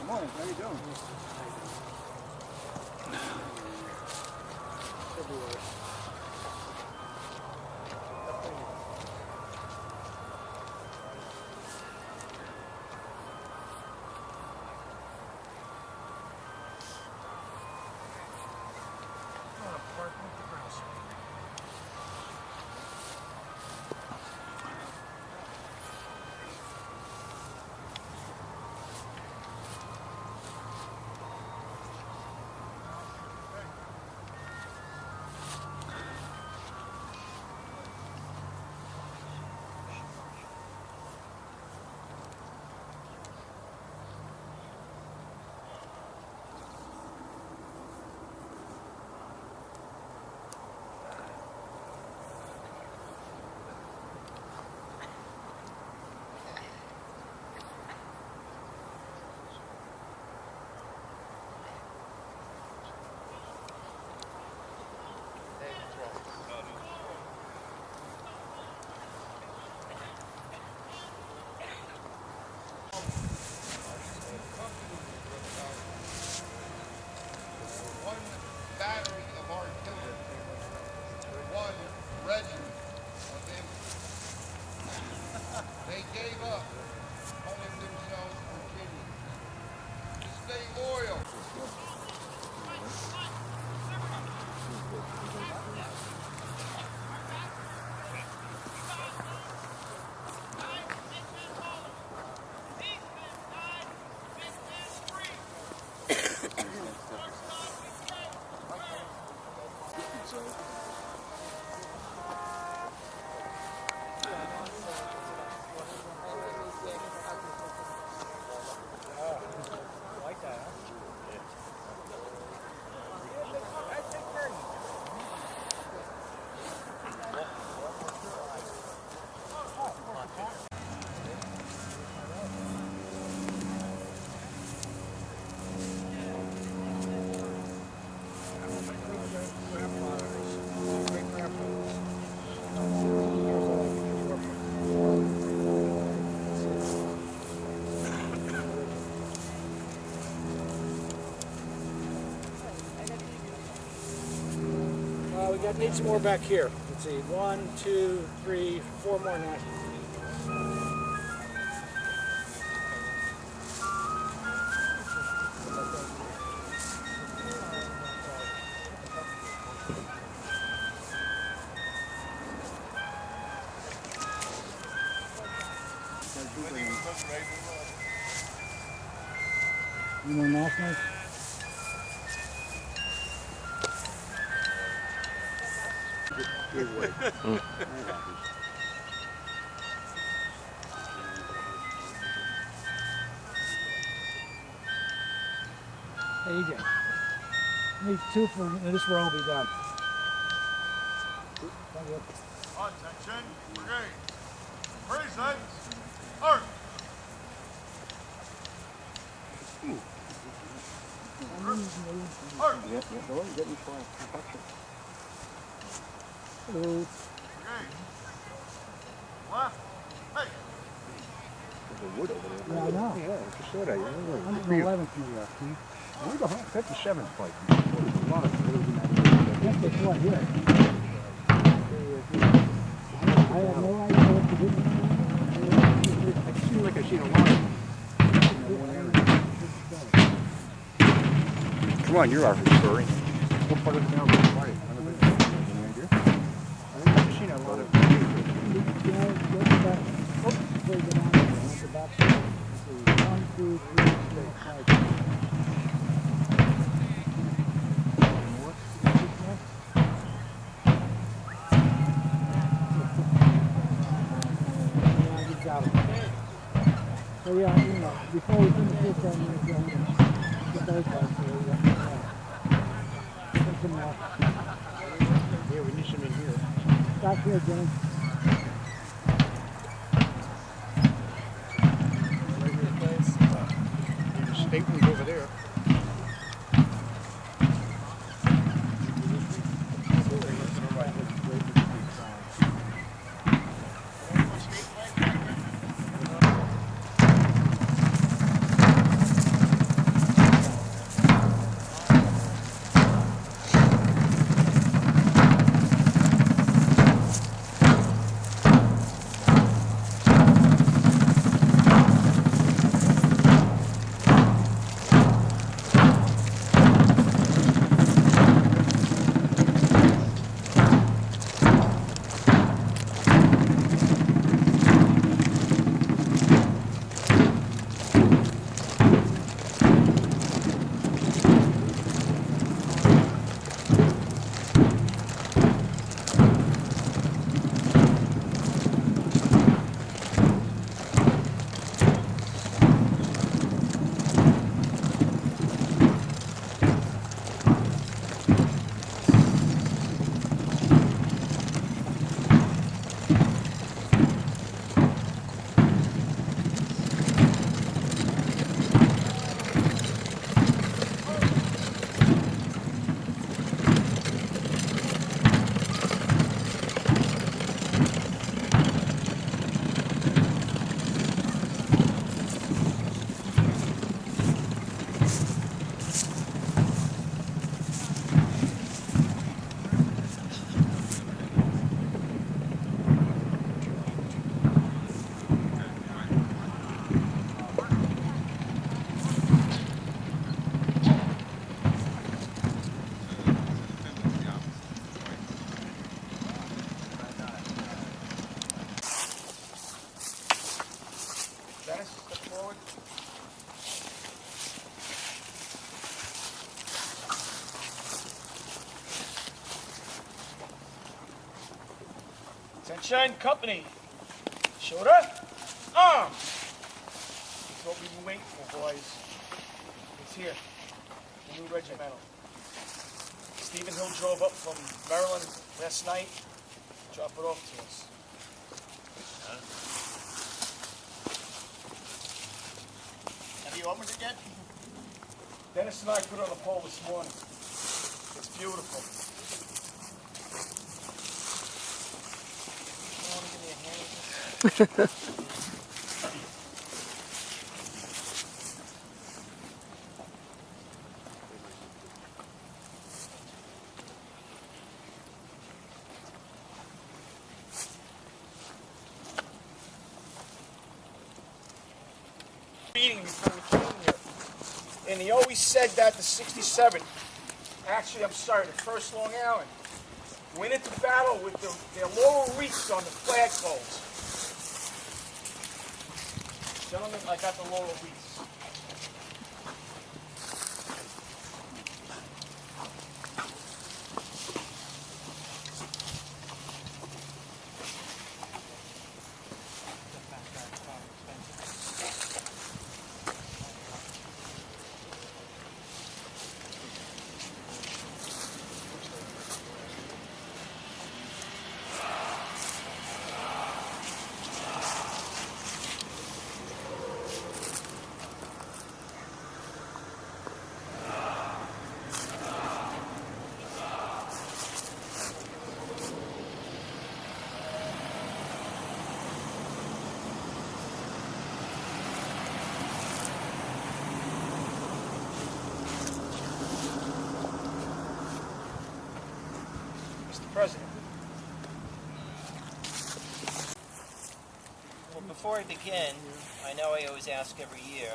morning. How you doing? We need some more back here. Let's see, 1, 2, 3, 4 more nationals. Any more nationals? Hey, EJ. Need 2 for this row will be done. Thank you. Attention, brigade. Present. Arm. Arm. Go and get me for protection. Hello. Brigade. Left. Hey. There's a wood over there. Yeah, I know. Yeah, I just saw that. 111th New York. We're the 57th fight. A lot of Yes, there's one here. I have no idea what to do. It seems like I've seen a lot of them. Come on, you're our historian. What part of the town was the fight? I think I've seen a lot of So yeah, you know, before we finish this, I'm going to get those guys here. Yeah, we need some in here. Back here, Jimmy. Right here, place. There's a statement over there. Sunshine Company. Shoulder, arm. That's what we've been waiting for, boys. It's here. The new regimental. Stephen Hill drove up from Maryland last night. Drop it off to us. Have you opened it yet? Dennis and I put it on the pole this morning. It's beautiful. You want to give me a hand with this? Meeting before we came here. And he always said that the 67th, actually, I'm sorry, the 1st Long Island, went into battle with their laurel wreaths on the flagpoles. Gentlemen, I got the laurel wreaths. President. Well, before I begin, I know I always ask every year.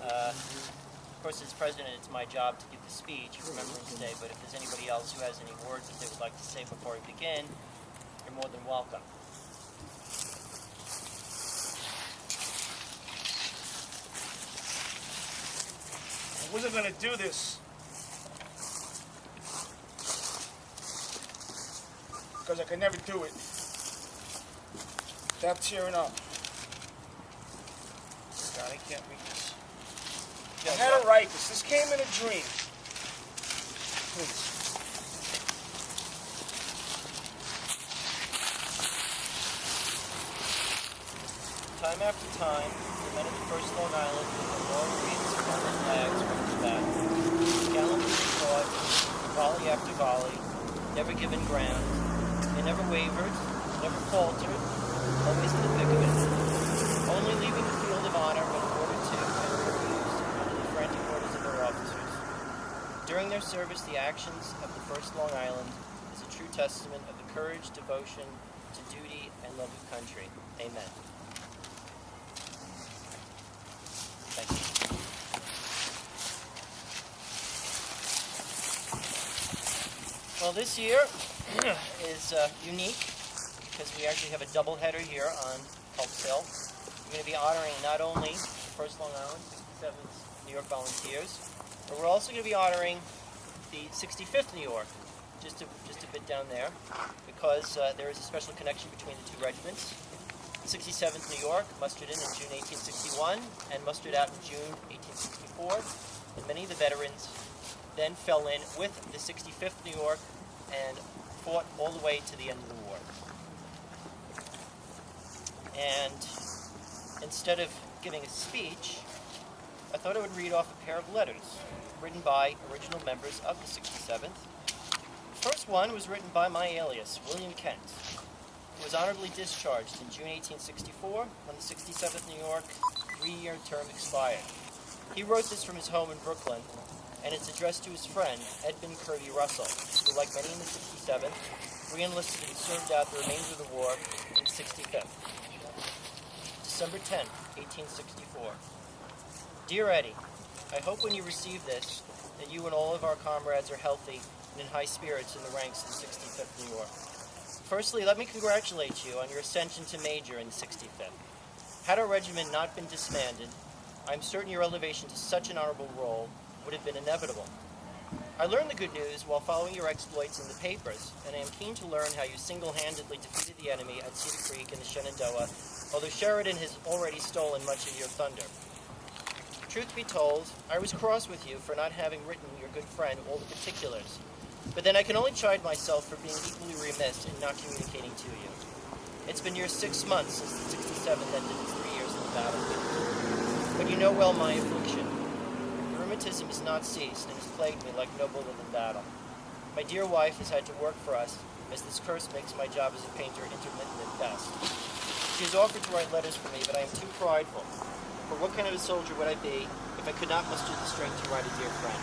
Of course, as president, it's my job to give the speech for Remembrance Day, but if there's anybody else who has any words that they would like to say before I begin, you're more than welcome. I wasn't going to do this because I could never do it without tearing up. God, I can't read this. I had to write this. This came in a dream. Please. Time after time, the men of the First Long Island with their laurel wreaths upon their flags went to battle. Gallantly they fought, volley after volley, never given ground. They never wavered, never faltered, always in the thick of it, only leaving the field of honor when ordered to and refused under the frantic orders of their officers. During their service, the actions of the First Long Island is a true testament of the courage, devotion to duty, and love of country. Amen. Thank you. Well, this year is unique because we actually have a double header here on Culp Hill. We're going to be honoring not only the First Long Island 67th New York Volunteers, but we're also going to be honoring the 65th New York, just a bit down there, because there is a special connection between the two regiments. 67th New York mustered in June 1861 and mustered out in June 1864, and many of the veterans then fell in with the 65th New York and fought all the way to the end of the war. And instead of giving a speech, I thought I would read off a pair of letters written by original members of the 67th. The first one was written by my alias, William Kent, who was honorably discharged in June 1864 when the 67th New York 3-year term expired. He wrote this from his home in Brooklyn, and it's addressed to his friend, Edmund Kirby Russell, who, like many in the 67th, re-enlisted and served out the remainder of the war in the 65th. December 10, 1864. Dear Eddie, I hope when you receive this, that you and all of our comrades are healthy and in high spirits in the ranks of the 65th New York. Firstly, let me congratulate you on your ascension to Major in the 65th. Had our regiment not been disbanded, I am certain your elevation to such an honorable role would have been inevitable. I learned the good news while following your exploits in the papers, and I am keen to learn how you single-handedly defeated the enemy at Cedar Creek in the Shenandoah, although Sheridan has already stolen much of your thunder. Truth be told, I was cross with you for not having written your good friend all the particulars, but then I can only chide myself for being equally remiss in not communicating to you. It's been near 6 months since the 67th ended its 3 years in the battlefield. But you know well my affliction. The rheumatism has not ceased and has plagued me like no bullet in battle. My dear wife has had to work for us, as this curse makes my job as a painter intermittent at best. She has offered to write letters for me, but I am too prideful. For what kind of a soldier would I be if I could not muster the strength to write a dear friend?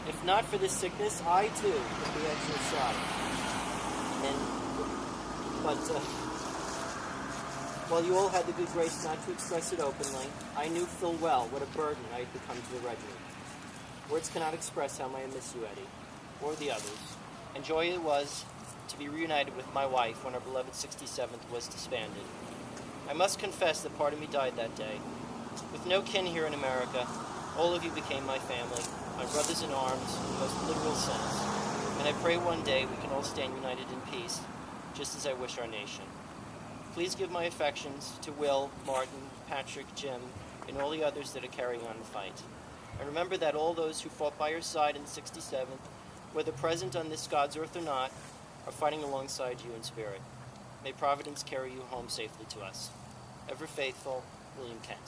If not for this sickness, I too would be at your side. But while you all had the good grace not to express it openly, I knew full well what a burden I had become to the regiment. Words cannot express how I miss you, Eddie, or the others, and joy it was to be reunited with my wife when our beloved 67th was disbanded. I must confess that part of me died that day. With no kin here in America, all of you became my family, my brothers in arms, in the most literal sense, and I pray one day we can all stand united in peace, just as I wish our nation. Please give my affections to Will, Martin, Patrick, Jim, and all the others that are carrying on the fight. And remember that all those who fought by your side in the 67th, whether present on this God's earth or not, are fighting alongside you in spirit. May Providence carry you home safely to us. Ever faithful, William Kent.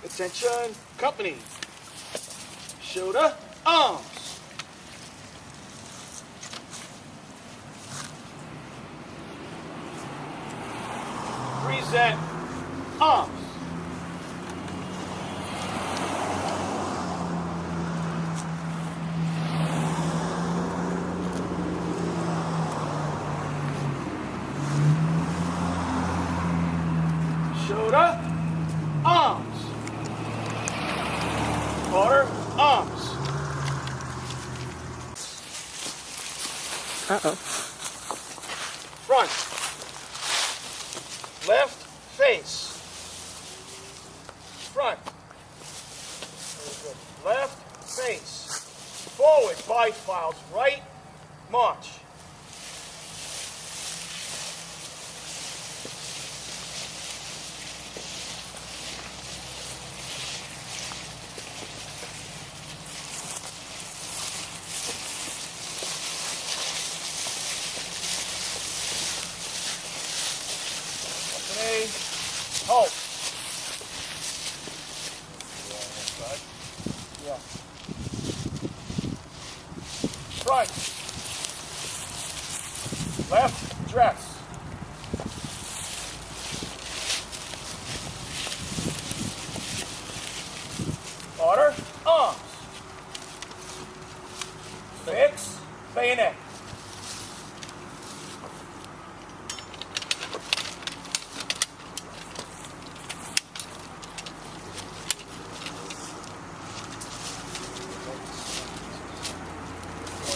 Attention, company. Shoulder, arms. Present, arms. Shoulder, arms. Order, arms. Uh-oh. Front. Left face. Front. Very good. Left face. Forward, bifiles. Right, march. Culp. Yeah. Front. Left, dress. Order, arms. Fix, bayonet.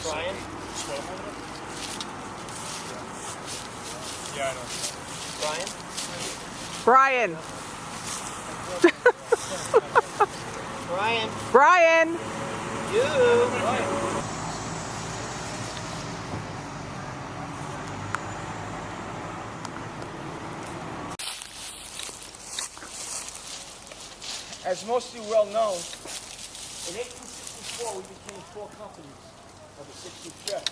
Brian? Yeah, I know. Brian? Brian. Brian? Brian. You? As most of you well know, in 1864 we became 4 companies of the 65th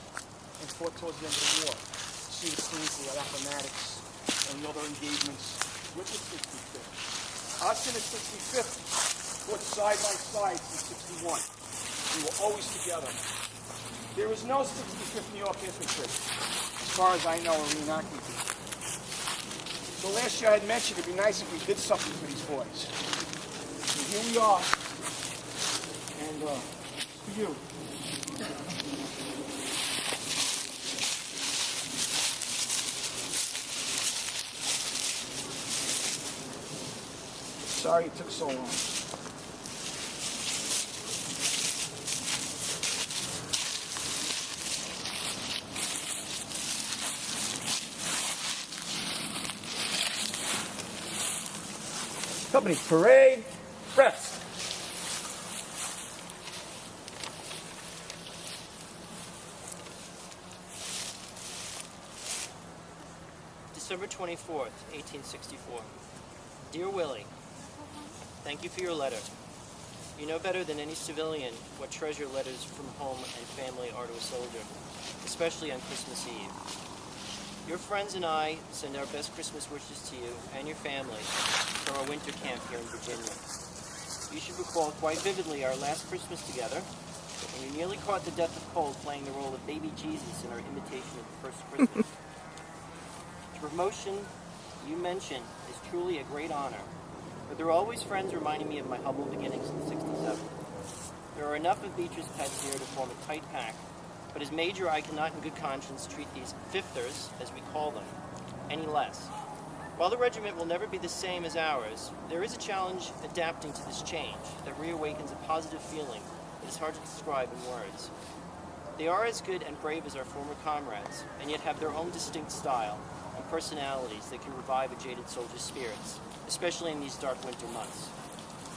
and fought towards the end of the war. Cedar Creek, the Appomattox, and the other engagements with the 65th. Us and the 65th fought side by side since 61. We were always together. There is no 65th New York Infantry, as far as I know, a reenactment team. So last year I had mentioned it'd be nice if we did something for these boys. And here we are. And for you. Sorry it took so long. Company parade, rest. December 24th, 1864. Dear Willie, thank you for your letter. You know better than any civilian what treasure letters from home and family are to a soldier, especially on Christmas Eve. Your friends and I send our best Christmas wishes to you and your family from our winter camp here in Virginia. You should recall quite vividly our last Christmas together, when you nearly caught the death of cold playing the role of baby Jesus in our imitation of the first Christmas. The promotion you mention is truly a great honor, but there are always friends reminding me of my humble beginnings in the 67th. There are enough of Beecher's pets here to form a tight pack, but as Major I cannot in good conscience treat these fifthers, as we call them, any less. While the regiment will never be the same as ours, there is a challenge adapting to this change that reawakens a positive feeling that is hard to describe in words. They are as good and brave as our former comrades, and yet have their own distinct style and personalities that can revive a jaded soldier's spirits, especially in these dark winter months.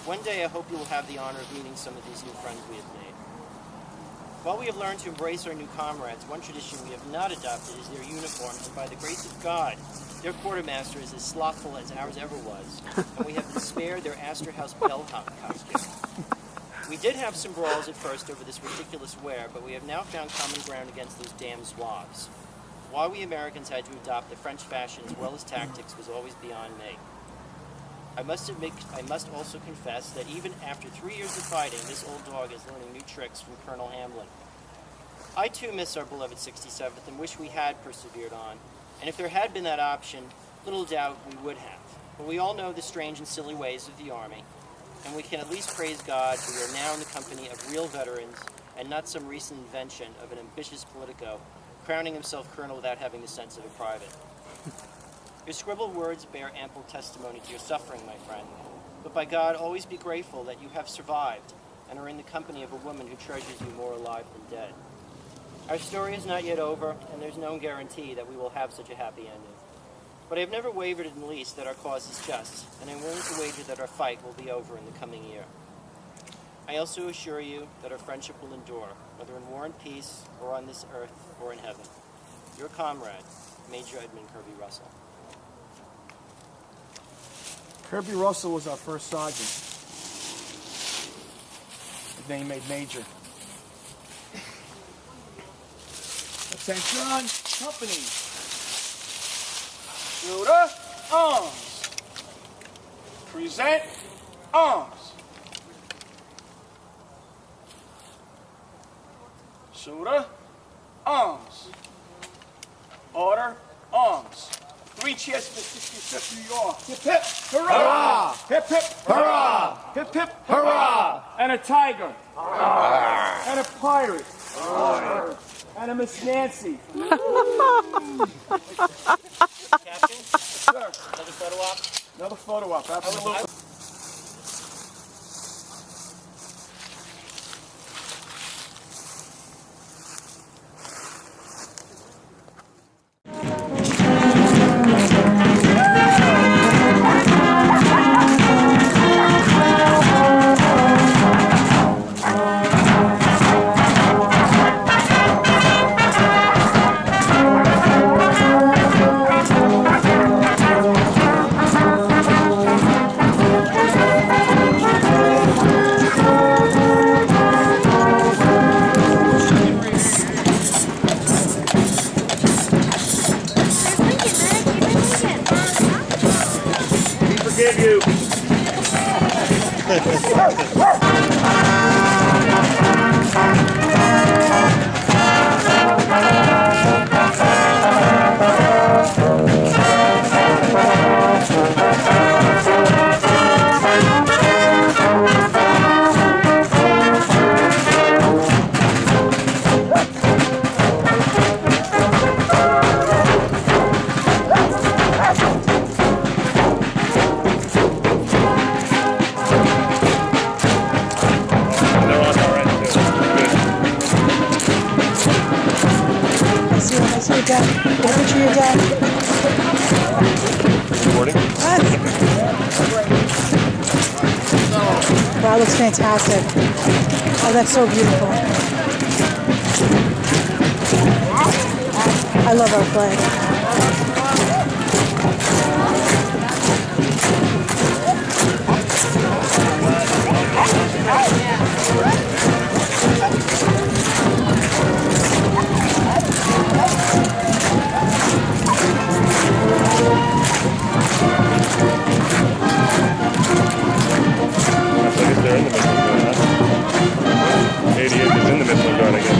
One day I hope you will have the honor of meeting some of these new friends we have made. While we have learned to embrace our new comrades, one tradition we have not adopted is their uniform, and by the grace of God, their quartermaster is as slothful as ours ever was, and we have been spared their Astor House bellhop costume. We did have some brawls at first over this ridiculous wear, but we have now found common ground against those damn Zouaves. Why we Americans had to adopt the French fashion as well as tactics was always beyond me. I must also confess that even after 3 years of fighting, this old dog is learning new tricks from Colonel Hamlin. I too miss our beloved 67th and wish we had persevered on, and if there had been that option, little doubt we would have. But we all know the strange and silly ways of the Army, and we can at least praise God that we are now in the company of real veterans and not some recent invention of an ambitious politico crowning himself colonel without having the sense of a private. Your scribbled words bear ample testimony to your suffering, my friend, but by God, always be grateful that you have survived and are in the company of a woman who treasures you more alive than dead. Our story is not yet over, and there's no guarantee that we will have such a happy ending. But I have never wavered in the least that our cause is just, and I'm willing to wager that our fight will be over in the coming year. I also assure you that our friendship will endure, whether in war and peace, or on this earth, or in heaven. Your comrade, Major Edmund Kirby Russell. Kirby Russell was our first sergeant. His name made Major. Attention, company. Shooter, arms. Present, arms. Shooter, arms. Order, arms. 3 cheers for 65th New York. Hip hip, hurrah! Hip hip, hurrah! Hip hip, hurrah! And a tiger. And a pirate. And a Miss Nancy. Captain, Sir, another photo op? another photo op, absolutely. Forgive you. I see your dad. Get a picture of your dad. Recording? What? Wow, it looks fantastic. Oh, that's so beautiful. I love our flag. I guess they're in the Midland Gun, huh? 88 is in the Midland Gun, I guess.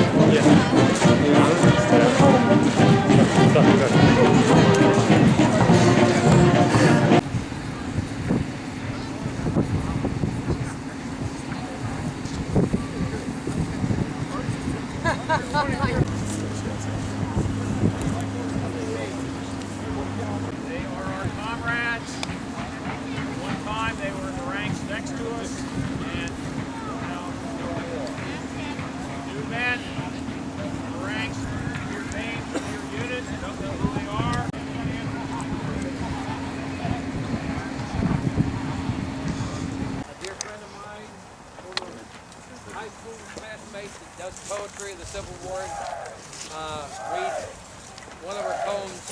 They are our comrades. One time they were in the ranks next to us, and now they're war. New men, the ranks, your names, your units, don't know who they are. A dear friend of mine, former high school classmate that does poetry of the Civil War, reads one of her poems.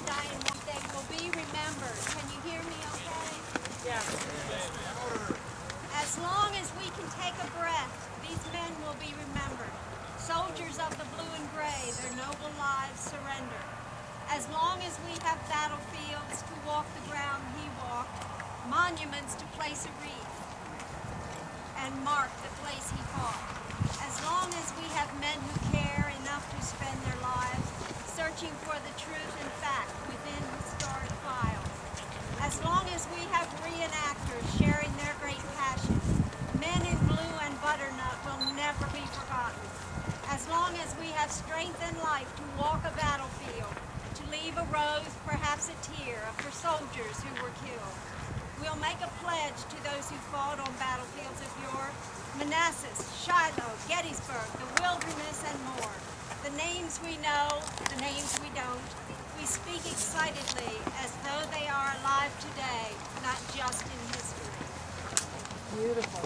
Diane, one day will be remembered. Can you hear me okay? Yeah. As long as we can take a breath, these men will be remembered. Soldiers of the blue and gray, their noble lives surrendered. As long as we have battlefields to walk the ground he walked, monuments to place a wreath and mark the place he fought. As long as we have men who care enough to spend their lives searching for the truth and fact within historic files. As long as we have reenactors sharing their great passion, men in blue and butternut will never be forgotten. As long as we have strength and life to walk a battlefield, to leave a rose, perhaps a tear, for soldiers who were killed. We'll make a pledge to those who fought on battlefields of yore, Manassas, Shiloh, Gettysburg, the wilderness, and more. The names we know, the names we don't. We speak excitedly as though they are alive today, not just in history. Beautiful.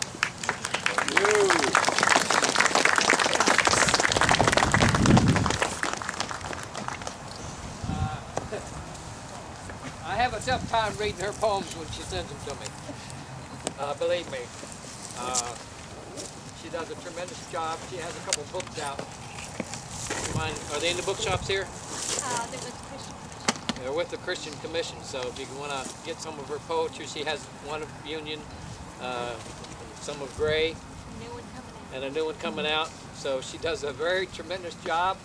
I have a tough time reading her poems when she sends them to me. Believe me. She does a tremendous job. She has a couple books out. Are they in the bookshops here? They're with the Christian Commission. They're with the Christian Commission, so if you want to get some of her poetry, she has one of Union, some of Gray, New one coming out. and a new one coming out. So she does a very tremendous job.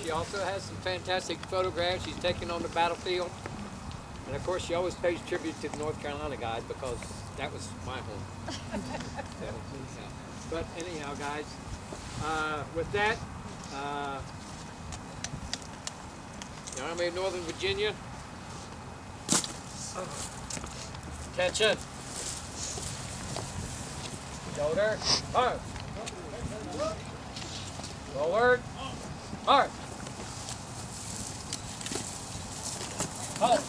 She also has some fantastic photographs she's taken on the battlefield. And of course, she always pays tribute to the North Carolina guys because that was my home. So, yeah. But anyhow, guys, with that, the Army of Northern Virginia, attention, shoulder, march, forward, march, halt.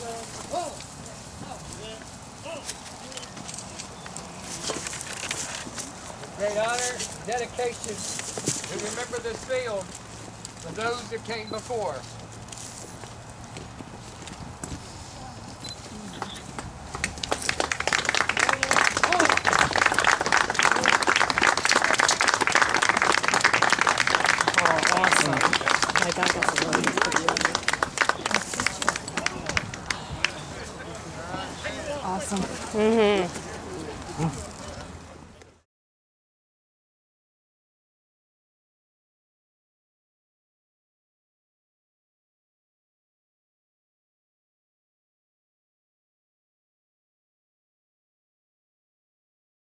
Great honor, dedication to remember this field for those that came before. My God, that's